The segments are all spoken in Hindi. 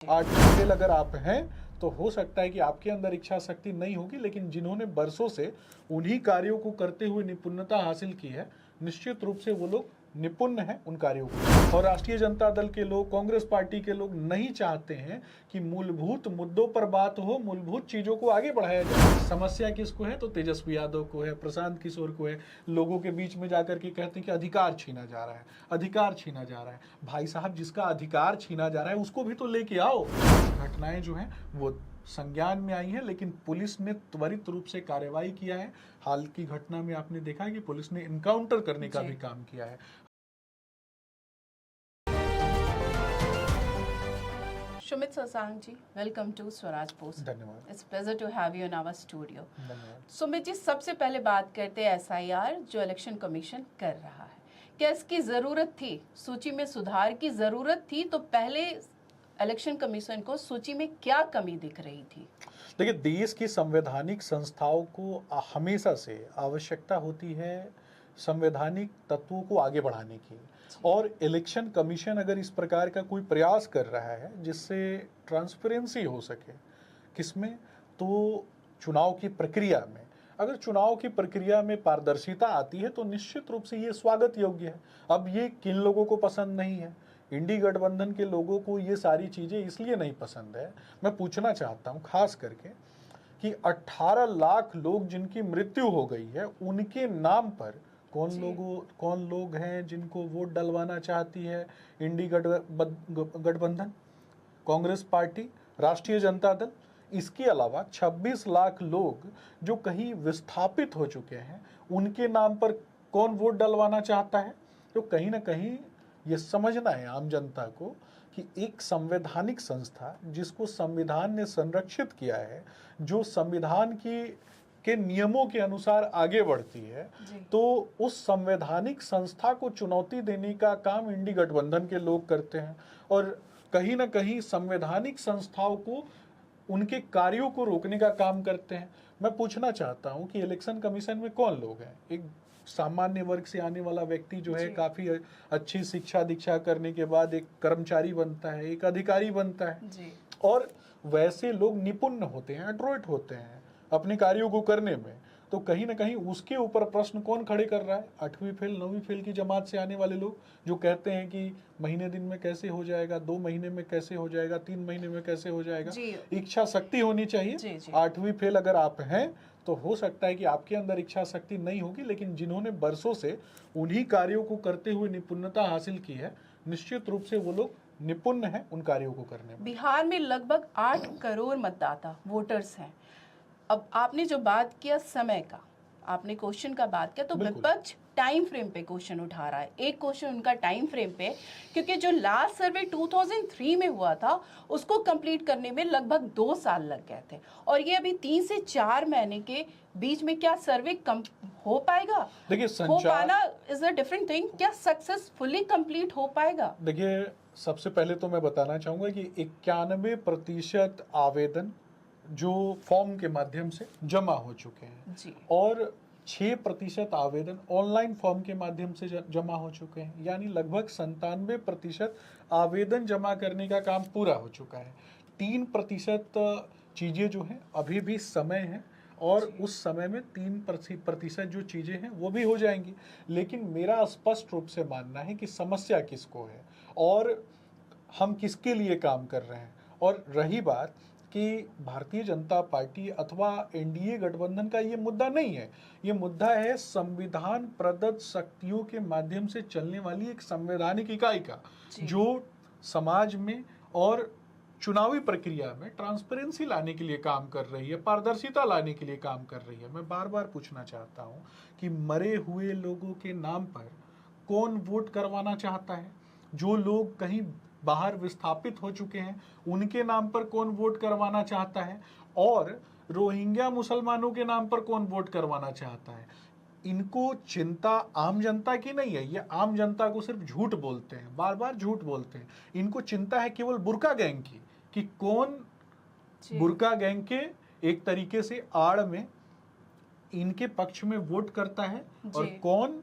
आर्टिफिशियल अगर आप हैं तो हो सकता है कि आपके अंदर इच्छा शक्ति नहीं होगी, लेकिन जिन्होंने बरसों से उन्हीं कार्यों को करते हुए निपुणता हासिल की है, निश्चित रूप से वो लोग निपुण हैं उन कार्यों को। और राष्ट्रीय जनता दल के लोग, कांग्रेस पार्टी के लोग नहीं चाहते हैं कि मूलभूत मुद्दों पर बात हो, मूलभूत चीजों को आगे बढ़ाया जाए। समस्या किसको है? तो तेजस्वी यादव को है, प्रशांत किशोर को है। लोगों के बीच में जाकर के कहते हैं कि अधिकार छीना जा रहा है, अधिकार छीना जा रहा है। भाई साहब, जिसका अधिकार छीना जा रहा है उसको भी तो लेके आओ। घटनाएं जो हैं वो संज्ञान में आई है, लेकिन पुलिस ने त्वरित रूप से कार्रवाई किया है। हाल की घटना में आपने देखा कि पुलिस ने इनकाउंटर करने का भी काम किया है। Shumit Sasank ji, welcome to Swaraj Post. धन्यवाद। It's pleasure to have you in our studio. धन्यवाद। सुमित जी, सबसे पहले बात करते हैं SIR जो इलेक्शन कमीशन कर रहा है। क्या इसकी जरूरत थी? सूची में सुधार की जरूरत थी? तो पहले इलेक्शन कमीशन को सूची में क्या कमी दिख रही थी? देखिए, देश की संवैधानिक संस्थाओं को हमेशा से आवश्यकता होती है संवैधानिक तत्वों को आगे बढ़ाने की, और इलेक्शन कमीशन अगर इस प्रकार का कोई प्रयास कर रहा है जिससे ट्रांसपेरेंसी हो सके, किसमें? तो चुनाव की प्रक्रिया में। अगर चुनाव की प्रक्रिया में पारदर्शिता आती है तो निश्चित रूप से ये स्वागत योग्य है। अब ये किन लोगों को पसंद नहीं है? इंडी गठबंधन के लोगों को ये सारी चीजें इसलिए नहीं पसंद है। मैं पूछना चाहता हूँ खास करके कि 18 लाख लोग जिनकी मृत्यु हो गई है, उनके नाम पर कौन लोग हैं जिनको वोट डलवाना चाहती है इंडी गठबंधन, कांग्रेस पार्टी, राष्ट्रीय जनता दल? इसके अलावा 26 लाख लोग जो कहीं विस्थापित हो चुके हैं, उनके नाम पर कौन वोट डलवाना चाहता है? तो कहीं ना कहीं ये समझना है आम जनता को कि एक संवैधानिक संस्था जिसको संविधान ने संरक्षित किया है, जो संविधान के नियमों के अनुसार आगे बढ़ती है, तो उस संवैधानिक संस्था को चुनौती देने का काम इंडी गठबंधन के लोग करते हैं, और कहीं ना कहीं संवैधानिक संस्थाओं को, उनके कार्यों को रोकने का काम करते हैं। मैं पूछना चाहता हूं कि इलेक्शन कमीशन में कौन लोग हैं? एक सामान्य वर्ग से आने वाला व्यक्ति जो है, काफी अच्छी शिक्षा दीक्षा करने के बाद एक कर्मचारी बनता है, एक अधिकारी बनता है जी। और वैसे लोग निपुण होते हैं, एडरोइट होते हैं अपने कार्यों को करने में। तो कहीं ना कहीं उसके ऊपर प्रश्न कौन खड़े कर रहा है? 8वीं फेल 9वीं फेल की जमात से आने वाले लोग जो कहते हैं कि महीने दिन में कैसे हो जाएगा, 2 महीने में कैसे हो जाएगा, 3 महीने में कैसे हो जाएगा। इच्छा शक्ति होनी चाहिए। 8वीं फेल अगर आप हैं तो हो सकता है कि आपके अंदर इच्छा शक्ति नहीं होगी, लेकिन जिन्होंने बरसों से उन्हीं कार्यों को करते हुए निपुणता हासिल की है, निश्चित रूप से वो लोग निपुण हैं उन कार्यों को करने में। बिहार में लगभग 8 करोड़ मतदाता वोटर्स हैं। अब आपने जो बात किया समय का, आपने क्वेश्चन का बात किया, तो विपक्ष टाइम फ्रेम पे क्वेश्चन उठा रहा है। एक क्वेश्चन उनका टाइम फ्रेम पे, क्योंकि जो लास्ट सर्वे 2003 में हुआ था उसको कंप्लीट करने में लगभग 2 साल लग गए थे, और ये अभी 3 से 4 महीने के बीच में क्या सर्वे हो पाएगा? देखिए, हो पाना इज अ डिफरेंट थिंग। क्या सक्सेसफुली कंप्लीट हो पाएगा? देखिए, सबसे पहले तो मैं बताना चाहूंगा कि 91% आवेदन जो फॉर्म के माध्यम से जमा हो चुके हैं जी। और 6% आवेदन ऑनलाइन फॉर्म के माध्यम से जमा हो चुके हैं, यानी लगभग 97% आवेदन जमा करने का काम पूरा हो चुका है। 3% चीजें जो हैं अभी भी समय है, और उस समय में 3% जो चीजें हैं वो भी हो जाएंगी। लेकिन मेरा स्पष्ट रूप से मानना है कि समस्या किसको है और हम किसके लिए काम कर रहे हैं। और रही बात कि भारतीय जनता पार्टी अथवा एनडीए गठबंधन का ये मुद्दा नहीं है, ये मुद्दा है संविधान प्रदत्त शक्तियों के माध्यम से चलने वाली एक संवैधानिक इकाई का, जो समाज में और चुनावी प्रक्रिया में ट्रांसपेरेंसी लाने के लिए काम कर रही है, पारदर्शिता लाने के लिए काम कर रही है। मैं बार बार पूछना चाहता हूं कि मरे हुए लोगों के नाम पर कौन वोट करवाना चाहता है? जो लोग कहीं बाहर विस्थापित हो चुके हैं उनके नाम पर कौन वोट करवाना चाहता है? और रोहिंग्या मुसलमानों के नाम पर कौन वोट करवाना चाहता है? इनको चिंता आम जनता की नहीं है। ये आम जनता को सिर्फ झूठ बोलते हैं, बार बार झूठ बोलते हैं। इनको चिंता है केवल बुर्का गैंग की, कि कौन बुर्का गैंग के एक तरीके से आड़ में इनके पक्ष में वोट करता है और कौन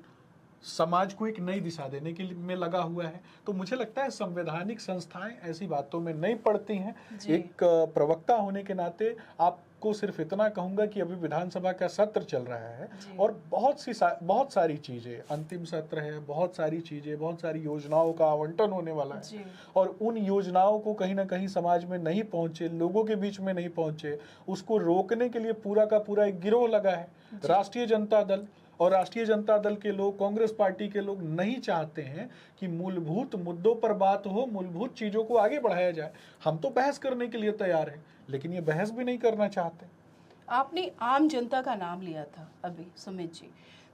समाज को एक नई दिशा देने के लिए में लगा हुआ है। तो मुझे लगता है संवैधानिक संस्थाएं ऐसी बातों में नहीं पड़ती हैं। जी। एक प्रवक्ता होने के नाते आपको सिर्फ इतना कहूंगा कि अभी विधानसभा का सत्र चल रहा है जी। और बहुत सारी चीजें, अंतिम सत्र है, बहुत सारी चीजें, बहुत सारी योजनाओं का आवंटन होने वाला जी। है और उन योजनाओं को कहीं ना कहीं समाज में नहीं पहुंचे, लोगों के बीच में नहीं पहुंचे, उसको रोकने के लिए पूरा का पूरा एक गिरोह लगा है। राष्ट्रीय जनता दल और राष्ट्रीय जनता दल के लोग, कांग्रेस पार्टी के लोग नहीं चाहते हैं कि मूलभूत मुद्दों पर बात हो, मूलभूत चीजों को आगे बढ़ाया जाए। हम तो बहस करने के लिए तैयार हैं, लेकिन ये बहस भी नहीं करना चाहते। आपने आम जनता का नाम लिया था अभी सुमित जी,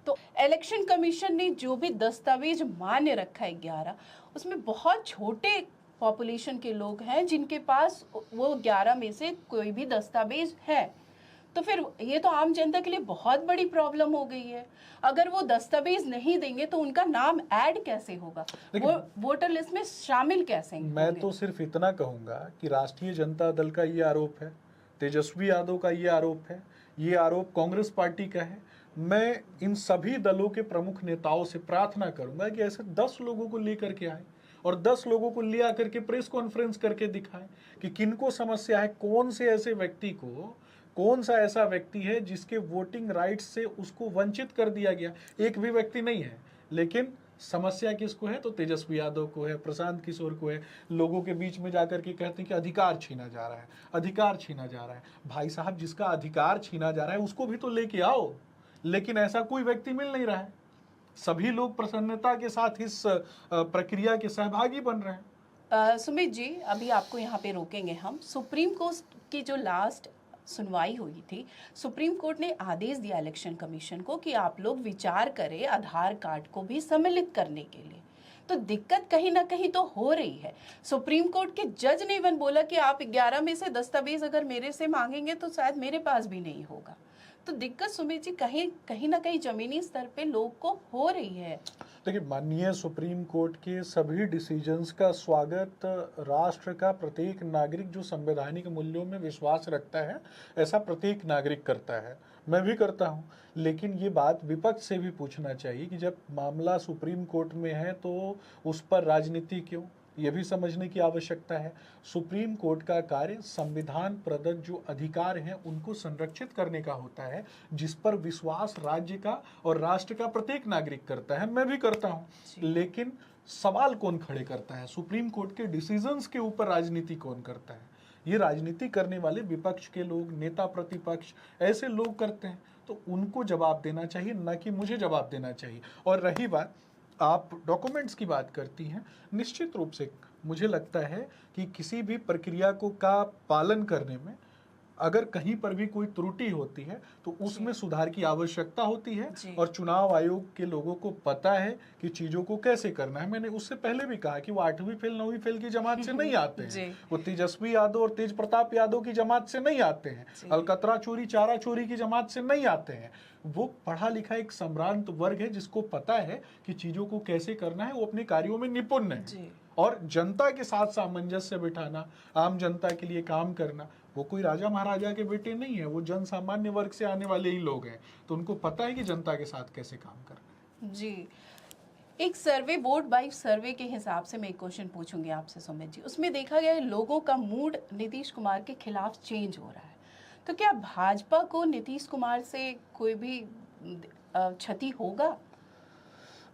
तो इलेक्शन कमीशन ने जो भी दस्तावेज मान्य रखा है 11, उसमें बहुत छोटे पॉपुलेशन के लोग हैं जिनके पास वो 11 में से कोई भी दस्तावेज है। तो फिर ये तो आम जनता के लिए बहुत बड़ी प्रॉब्लम हो गई है। अगर वो दस्तावेज नहीं देंगे तो उनका नाम ऐड कैसे होगा, वो वोटर लिस्ट में शामिल कैसे होंगे? मैं तो सिर्फ इतना कहूंगा कि राष्ट्रीय जनता दल का ये आरोप है, तेजस्वी यादव का ये आरोप है, ये आरोप कांग्रेस पार्टी का है। मैं इन सभी दलों के प्रमुख नेताओं से प्रार्थना करूंगा कि ऐसे 10 लोगों को लेकर के आए और 10 लोगों को ले आकर के प्रेस कॉन्फ्रेंस करके दिखाएं कि किनको समस्या है, कौन सा ऐसा व्यक्ति है जिसके वोटिंग राइट्स से उसको वंचित कर दिया गया। एक भी व्यक्ति नहीं है, लेकिन समस्या किसको है? तो तेजस्वी यादव को है, प्रशांत किशोर को है। लोगों के बीच में जाकर के कहते हैं कि अधिकार छीना जा रहा है, अधिकार छीना जा रहा है। भाई साहब, जिसका अधिकार छीना जा रहा है उसको भी तो लेके आओ, लेकिन ऐसा कोई व्यक्ति मिल नहीं रहा है। सभी लोग प्रसन्नता के साथ इस प्रक्रिया के सहभागी बन रहे हैं। सुमित जी, अभी आपको यहाँ पे रोकेंगे हम। सुप्रीम कोर्ट की जो लास्ट सुनवाई हुई थी, सुप्रीम कोर्ट ने आदेश दिया इलेक्शन कमीशन को कि आप लोग विचार करें आधार कार्ड को भी सम्मिलित करने के लिए। तो दिक्कत कहीं ना कहीं तो हो रही है। सुप्रीम कोर्ट के जज ने इवन बोला कि आप 11 में से दस्तावेज अगर मेरे से मांगेंगे तो शायद मेरे पास भी नहीं होगा। तो दिक्कत सुमित जी कहीं ना कहीं जमीनी स्तर पे लोग को हो रही है। देखिए, माननीय सुप्रीम कोर्ट के सभी डिसीजंस का स्वागत राष्ट्र का प्रत्येक नागरिक जो संवैधानिक मूल्यों में विश्वास रखता है, ऐसा प्रत्येक नागरिक करता है, मैं भी करता हूं। लेकिन ये बात विपक्ष से भी पूछना चाहिए कि जब मामला सुप्रीम कोर्ट में है तो उस पर राजनीति क्यों, ये भी समझने की आवश्यकता है। सुप्रीम कोर्ट का कार्य संविधान प्रदत्त जो अधिकार हैं उनको संरक्षित करने का होता है, जिस पर विश्वास राज्य का और राष्ट्र का प्रत्येक नागरिक करता है, मैं भी करता हूं। लेकिन सवाल कौन खड़े करता है? सुप्रीम कोर्ट के डिसीजंस के ऊपर राजनीति कौन करता है? ये राजनीति करने वाले विपक्ष के लोग, नेता प्रतिपक्ष, ऐसे लोग करते हैं। तो उनको जवाब देना चाहिए, न कि मुझे जवाब देना चाहिए। और रही बात, आप डॉक्यूमेंट्स की बात करती हैं, निश्चित रूप से मुझे लगता है कि किसी भी प्रक्रिया को का पालन करने में अगर कहीं पर भी कोई त्रुटि होती है तो उसमें सुधार की आवश्यकता होती है। और चुनाव आयोग के लोगों को पता है कि चीजों को कैसे करना है। मैंने उससे पहले भी कहा कि वो 8वीं फेल 9वीं फेल की जमात से नहीं आते हैं, वो तेजस्वी यादव और तेज प्रताप यादव की जमात से नहीं आते हैं, अलकतरा चोरी चारा चोरी की जमात से नहीं आते हैं। वो पढ़ा लिखा एक सम्भ्रांत वर्ग है जिसको पता है कि चीजों को कैसे करना है, वो अपने कार्यों में निपुण है। और जनता के साथ सामंजस्य बिठाना, आम जनता के लिए काम करना, वो कोई राजा महाराजा के बेटे नहीं है, वो जन सामान्य वर्ग से आने वाले ही लोग हैं। तो उनको पता है कि जनता के साथ कैसे काम करना है। जी, एक सर्वे, वोट बाई सर्वे के हिसाब से मैं एक क्वेश्चन पूछूंगी आपसे सुमित जी। उसमें देखा गया है लोगों का मूड नीतीश कुमार के खिलाफ चेंज हो रहा है। तो क्या भाजपा को नीतीश कुमार से कोई भी क्षति होगा?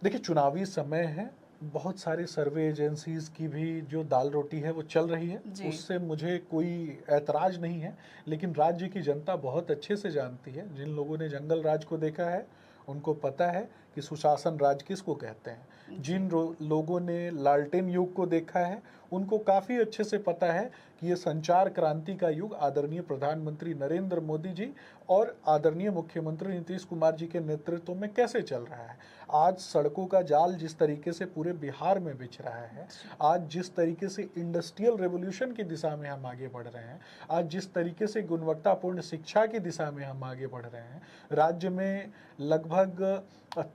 देखिए, चुनावी समय है, बहुत सारे सर्वे एजेंसीज की भी जो दाल रोटी है वो चल रही है, उससे मुझे कोई ऐतराज नहीं है। लेकिन राज्य की जनता बहुत अच्छे से जानती है, जिन लोगों ने जंगल राज को देखा है उनको पता है कि सुशासन राज किसको कहते हैं। जिन लोगों ने लालटेन युग को देखा है उनको काफ़ी अच्छे से पता है कि ये संचार क्रांति का युग आदरणीय प्रधानमंत्री नरेंद्र मोदी जी और आदरणीय मुख्यमंत्री नीतीश कुमार जी के नेतृत्व में कैसे चल रहा है। आज सड़कों का जाल जिस तरीके से पूरे बिहार में बिछ रहा है, आज जिस तरीके से इंडस्ट्रियल रेवोल्यूशन की दिशा में हम आगे बढ़ रहे हैं, आज जिस तरीके से गुणवत्तापूर्ण शिक्षा की दिशा में हम आगे बढ़ रहे हैं, राज्य में लगभग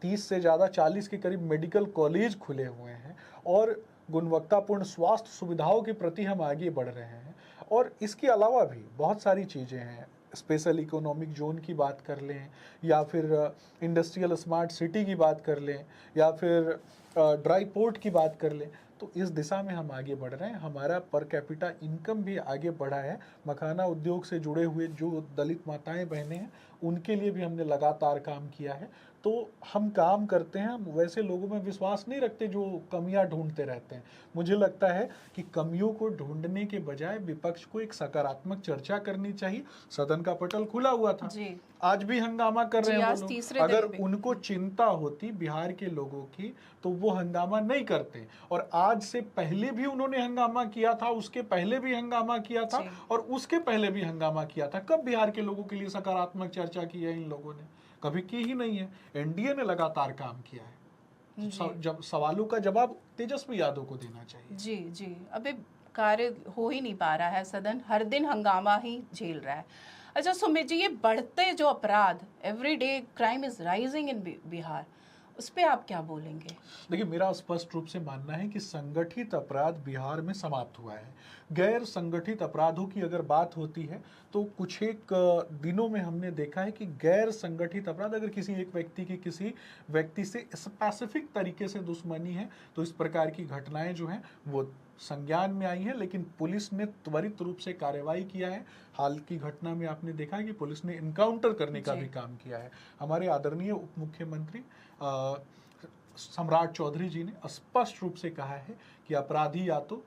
30 से ज़्यादा 40 के करीब मेडिकल कॉलेज खुले हुए हैं और गुणवत्तापूर्ण स्वास्थ्य सुविधाओं के प्रति हम आगे बढ़ रहे हैं। और इसके अलावा भी बहुत सारी चीज़ें हैं, स्पेशल इकोनॉमिक जोन की बात कर लें, या फिर इंडस्ट्रियल स्मार्ट सिटी की बात कर लें, या फिर ड्राई पोर्ट की बात कर लें, तो इस दिशा में हम आगे बढ़ रहे हैं। हमारा पर कैपिटा इनकम भी आगे बढ़ा है। मखाना उद्योग से जुड़े हुए जो दलित माताएं बहनें हैं, उनके लिए भी हमने लगातार काम किया है। तो हम काम करते हैं, हम वैसे लोगों में विश्वास नहीं रखते जो कमियां ढूंढते रहते हैं। मुझे लगता है कि कमियों को ढूंढने के बजाय विपक्ष को एक सकारात्मक चर्चा करनी चाहिए। सदन का पटल खुला हुआ था, जी आज भी हंगामा कर जी, रहे हैं आज वो लोग। तीसरे अगर दिन भी। उनको चिंता होती बिहार के लोगों की तो वो हंगामा नहीं करते। और आज से पहले भी उन्होंने हंगामा किया था, उसके पहले भी हंगामा किया था, जी। और उसके पहले भी हंगामा किया था। कब बिहार के लोगों के लिए सकारात्मक चर्चा की है इन लोगों ने? कभी की ही नहीं है। एनडीए ने लगातार काम किया है। जी जब सवालों का जवाब तेजस्वी यादव को देना चाहिए। जी जी, अभी कार्य हो ही नहीं पा रहा है, सदन हर दिन हंगामा ही झेल रहा है। अच्छा सुमित जी, ये बढ़ते जो अपराध, everyday crime is rising in Bihar, उस पे आप क्या बोलेंगे? देखिए, मेरा स्पष्ट रूप से मानना है कि संगठित अपराध बिहार में समाप्त हुआ है। गैर संगठित अपराधों की अगर बात होती है तो कुछ एक दिनों में हमने देखा है कि गैर संगठित अपराध, अगर किसी एक व्यक्ति की किसी व्यक्ति से स्पेसिफिक तरीके से दुश्मनी है तो इस प्रकार की घटनाएं जो हैं वो संज्ञान में आई हैं, लेकिन पुलिस ने त्वरित रूप से कार्रवाई किया है। हाल की घटना में आपने देखा है कि पुलिस ने इनकाउंटर करने का जी। भी काम किया है। हमारे आदरणीय उप मुख्यमंत्री सम्राट चौधरी जी ने स्पष्ट रूप से कहा है कि अपराधी या तो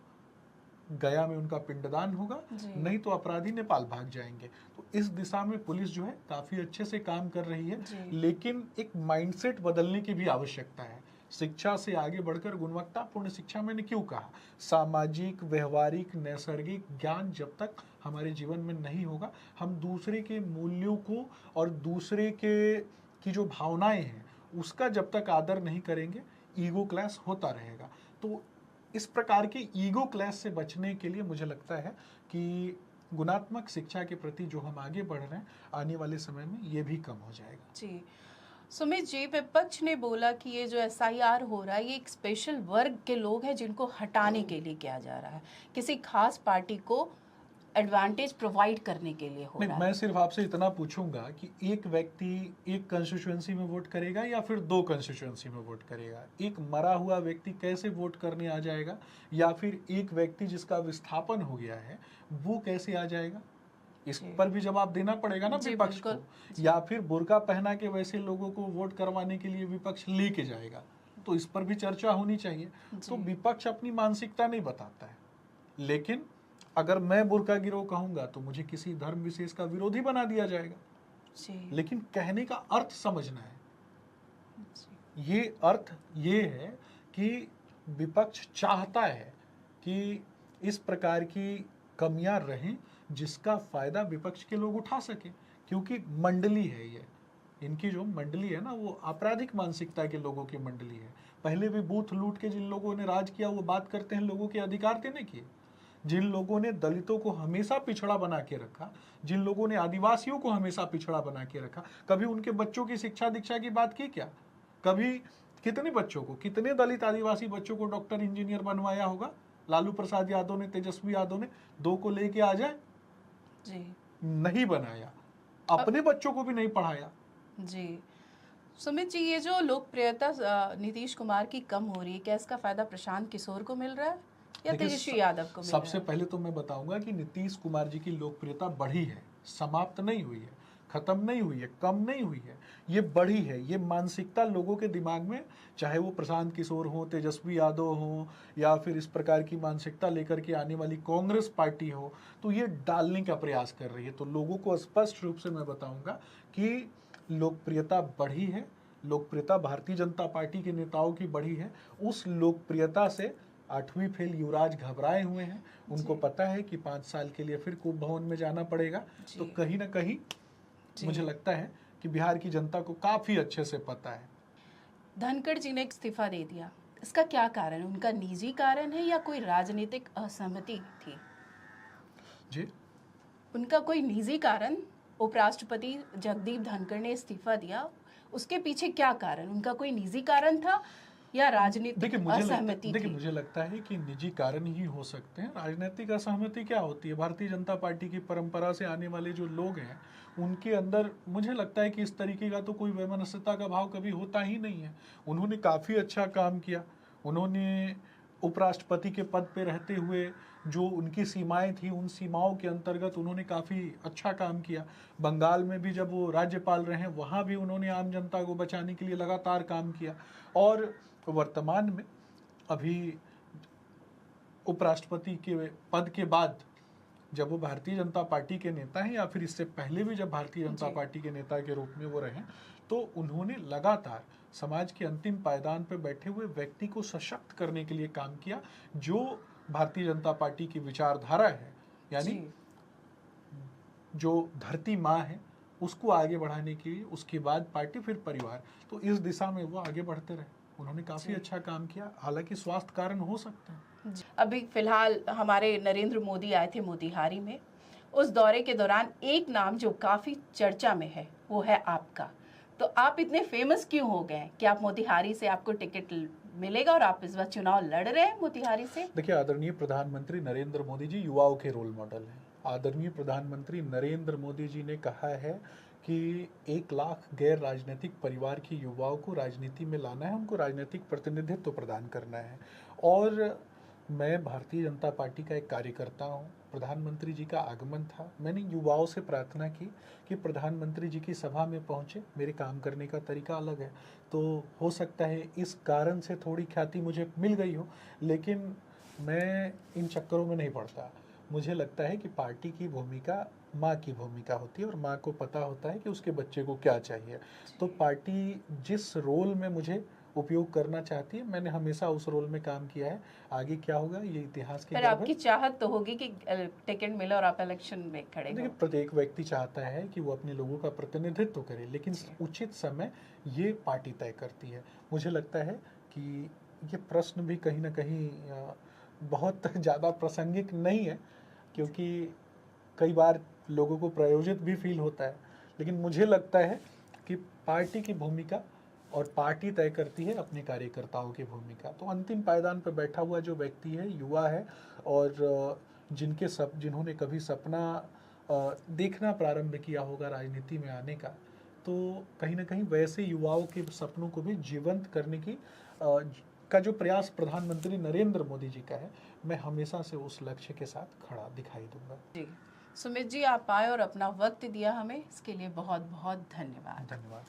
गया में उनका पिंडदान होगा, जी। नहीं तो अपराधी नेपाल भाग जाएंगे। तो इस दिशा में पुलिस जो है काफी अच्छे से काम कर रही है, जी। लेकिन एक माइंडसेट बदलने की भी आवश्यकता है। शिक्षा से आगे बढ़कर गुणवत्तापूर्ण शिक्षा, मैंने क्यों कहा, सामाजिक, व्यवहारिक, नैसर्गिक ज्ञान जब तक हमारे जीवन में नहीं होगा, हम दूसरे के मूल्यों को और दूसरे के की जो भावनाएं हैं उसका जब तक आदर नहीं करेंगे, ईगो क्लैश होता रहेगा। तो इस प्रकार के ईगो क्लैश से बचने के लिए मुझे लगता है कि गुणात्मक शिक्षा के प्रति जो हम आगे बढ़ रहे हैं, आने वाले समय में ये भी कम हो जाएगा। जी सुमित जी, विपक्ष ने बोला कि ये जो एसआईआर हो रहा है ये एक स्पेशल वर्ग के लोग हैं जिनको हटाने के लिए किया जा रहा है, किसी खास पार्टी को एडवांटेज प्रोवाइड करने के लिए हो नहीं, रहा मैं है। सिर्फ आपसे इतना पूछूंगा कि एक व्यक्ति एक कंस्टिट्यूएंसी में वोट करेगा या फिर दो कंस्टिट्यूएंसी में वोट करेगा? एक मरा हुआ व्यक्ति कैसे वोट करने आ जाएगा? या फिर एक व्यक्ति जिसका विस्थापन हो गया है वो कैसे आ जाएगा? इस जी। पर भी जवाब देना पड़ेगा ना जी, विपक्ष को। बिल्कुल। या फिर बुर्का पहना के वैसे लोगों को वोट करवाने के लिए विपक्ष लेके जाएगा, तो इस पर भी चर्चा होनी चाहिए। तो जी। विपक्ष अपनी मानसिकता नहीं बताता है, लेकिन अगर मैं बुर्का गिरोह कहूंगा तो मुझे किसी धर्म विशेष का विरोधी बना दिया जाएगा। जी। लेकिन कहने का अर्थ समझना है। जी। ये अर्थ ये है कि विपक्ष चाहता है कि इस प्रकार की कमियां रहें जिसका फायदा विपक्ष के लोग उठा सके, क्योंकि मंडली है ये, इनकी जो मंडली है ना वो आपराधिक मानसिकता के लोगों की मंडली है। पहले भी बूथ लूट के जिन लोगों ने राज किया वो बात करते हैं लोगों के अधिकार देने की। जिन लोगों ने दलितों को हमेशा पिछड़ा बना के रखा, जिन लोगों ने आदिवासियों को हमेशा पिछड़ा बना के रखा, कभी उनके बच्चों की शिक्षा दीक्षा की बात की क्या? कभी कितने बच्चों को, कितने दलित आदिवासी बच्चों को डॉक्टर इंजीनियर बनवाया होगा? लालू प्रसाद यादव ने, तेजस्वी यादव ने, दो को लेके आ जाए, जी। नहीं बनाया, अपने बच्चों को भी नहीं पढ़ाया। जी सुमित जी, ये जो लोकप्रियता नीतीश कुमार की कम हो रही है, क्या इसका फायदा प्रशांत किशोर को मिल रहा है या देखिए, तेजस्वी यादव को मिल रहा सबसे है? पहले तो मैं बताऊंगा कि नीतीश कुमार जी की लोकप्रियता बढ़ी है, समाप्त नहीं हुई है, खत्म नहीं हुई है, कम नहीं हुई है, ये बढ़ी है। ये मानसिकता लोगों के दिमाग में, चाहे वो प्रशांत किशोर हो, तेजस्वी यादव हो, या फिर इस प्रकार की मानसिकता लेकर के आने वाली कांग्रेस पार्टी हो, तो ये डालने का प्रयास कर रही है। तो लोगों को स्पष्ट रूप से मैं बताऊंगा कि लोकप्रियता बढ़ी है, लोकप्रियता भारतीय जनता पार्टी के नेताओं की बढ़ी है। उस लोकप्रियता से 8वीं फेल युवराज घबराए हुए हैं, उनको जी। पता है कि 5 साल के लिए फिर कुंभ भवन में जाना पड़ेगा। जी। तो कहीं ना कहीं जी। मुझे लगता है कि बिहार की जनता को काफी अच्छे से पता है। धनखड़ जी ने इस्तीफा दे दिया, इसका क्या कारण है? उनका निजी कारण है या कोई राजनीतिक असहमति थी? जी, उनका कोई निजी कारण, उपराष्ट्रपति जगदीप धनखड़ ने इस्तीफा दिया, उसके पीछे क्या कारण? उनका कोई निजी कारण था या राजनीतिक देखिए असहमति थी? मुझे लगता है कि निजी कारण ही हो सकते हैं। राजनीतिक असहमति क्या होती है? भारतीय जनता पार्टी की परंपरा से आने वाले जो लोग हैं, उनके अंदर मुझे लगता है कि इस तरीके का तो कोई वैमनस्यता का भाव कभी होता ही नहीं है। उन्होंने काफ़ी अच्छा काम किया। उन्होंने उपराष्ट्रपति के पद पे रहते हुए जो उनकी सीमाएं थी, उन सीमाओं के अंतर्गत उन्होंने काफ़ी अच्छा काम किया। बंगाल में भी जब वो राज्यपाल रहे, वहाँ भी उन्होंने आम जनता को बचाने के लिए लगातार काम किया। और वर्तमान में अभी उपराष्ट्रपति के पद के बाद जब वो भारतीय जनता पार्टी के नेता हैं, या फिर इससे पहले भी जब भारतीय जनता जी। पार्टी के नेता के रूप में वो रहे, तो उन्होंने लगातार समाज के अंतिम पायदान पर बैठे हुए व्यक्ति को सशक्त करने के लिए काम किया। जो भारतीय जनता पार्टी की विचारधारा है, यानी जी। जो धरती माँ है उसको आगे बढ़ाने के लिए, उसके बाद पार्टी, फिर परिवार, तो इस दिशा में वो आगे बढ़ते रहे। उन्होंने काफ़ी अच्छा काम किया। हालांकि स्वास्थ्य कारण हो सकते हैं। जी। अभी फिलहाल हमारे नरेंद्र मोदी आए थे मोतिहारी में। उस दौरे के दौरान एक नाम जो काफी चर्चा में है वो है आपका। तो आप इतने फेमस क्यों हो गए कि आप मोतिहारी से आपको टिकट मिलेगा और आप इस बार चुनाव लड़ रहे हैं मोतिहारी से? देखिए, आदरणीय प्रधानमंत्री नरेंद्र मोदी जी युवाओं के रोल मॉडल हैं। आदरणीय प्रधानमंत्री नरेंद्र मोदी जी ने कहा है कि 1 लाख गैर राजनीतिक परिवार के युवाओं को राजनीति में लाना है, उनको राजनीतिक प्रतिनिधित्व प्रदान करना है। और मैं भारतीय जनता पार्टी का एक कार्यकर्ता हूँ। प्रधानमंत्री जी का आगमन था, मैंने युवाओं से प्रार्थना की कि प्रधानमंत्री जी की सभा में पहुँचे। मेरे काम करने का तरीका अलग है, तो हो सकता है इस कारण से थोड़ी ख्याति मुझे मिल गई हो, लेकिन मैं इन चक्करों में नहीं पड़ता। मुझे लगता है कि पार्टी की भूमिका माँ की भूमिका होती है, और माँ को पता होता है कि उसके बच्चे को क्या चाहिए। तो पार्टी जिस रोल में मुझे उपयोग करना चाहती है, मैंने हमेशा उस रोल में काम किया है। आगे क्या होगा ये इतिहास की पर गर्भ आपकी है। चाहत तो होगी कि टिकट मिले और आप इलेक्शन में खड़े देखिए, हो। प्रत्येक व्यक्ति चाहता है कि वो अपने लोगों का प्रतिनिधित्व करे, लेकिन उचित समय ये पार्टी तय करती है। मुझे लगता है कि ये प्रश्न भी कहीं ना कहीं बहुत ज़्यादा प्रासंगिक नहीं है, क्योंकि कई बार लोगों को प्रायोजित भी फील होता है। लेकिन मुझे लगता है कि पार्टी की भूमिका और पार्टी तय करती है अपने कार्यकर्ताओं की भूमिका। तो अंतिम पायदान पर बैठा हुआ जो व्यक्ति है, युवा है, और जिन्होंने कभी सपना देखना प्रारंभ किया होगा राजनीति में आने का, तो कहीं ना कहीं वैसे युवाओं के सपनों को भी जीवंत करने का जो प्रयास प्रधानमंत्री नरेंद्र मोदी जी का है, मैं हमेशा से उस लक्ष्य के साथ खड़ा दिखाई दूंगा। जी सुमित जी, आप आए और अपना वक्त दिया हमें, इसके लिए बहुत बहुत धन्यवाद। धन्यवाद।